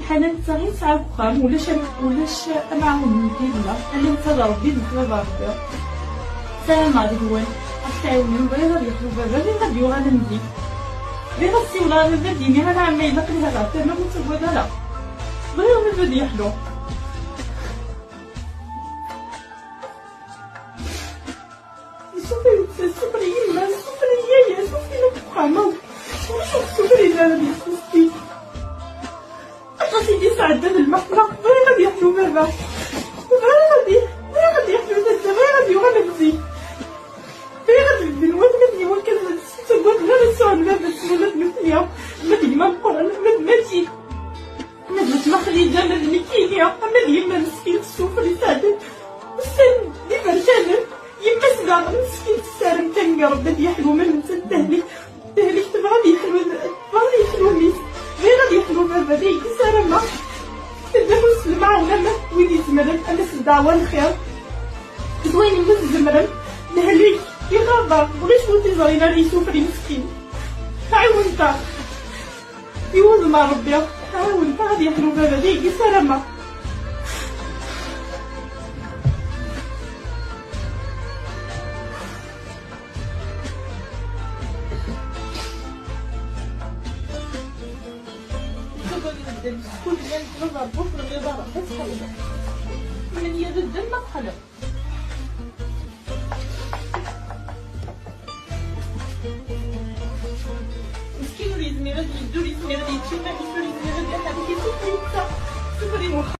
الحنان تا غير نسعى فخام ولاش انا عاون ندير لا انا نتا ربي نخدم ربي سلام عليكم تعاوني بغي غادي يخرج بابا غير غادي وغادي نجي غير السي ولا بابا ديني انا عمي الا قلت لها انا متزوجه لا بغي بابا يحلو سوفري يما سوفري يا سوفري فخامه سوفري لا غادي يسكتي سيدي سعدة المحنة غير غادي يحلو بابا غير غادي يحلو دابا غير غادي نمشي غير غادي الواد غادي وكذا تقول غير السؤال بابا سولات مثليا مدي ما القران ماشي مدت ما خديجة مدني كينيا مدي يما مسكين السوفري سعدة والسن ديما رجالا يما سبع مسكين السارم تنقى ربي يحلو من تهلك تبغى يحلو ميس غير غادي يحلو بابا ديك سارمة تبدا مسلم معانا وين يزمرن انا الدعوة الخير زوين من الزمرن نهليك يا غابة بغيت موتي زرينا لي سوفري مسكين عاون تا يوز مع ربي عاون تا غادي يحلو بابا ديك سارمة كل من نظر بكرة الإدارة بس حلوة من يد الدم حلو مسكين ريزمي غادي يدو ريزمي غادي يتشمع يدو ريزمي غادي يحبك سوفري سوفري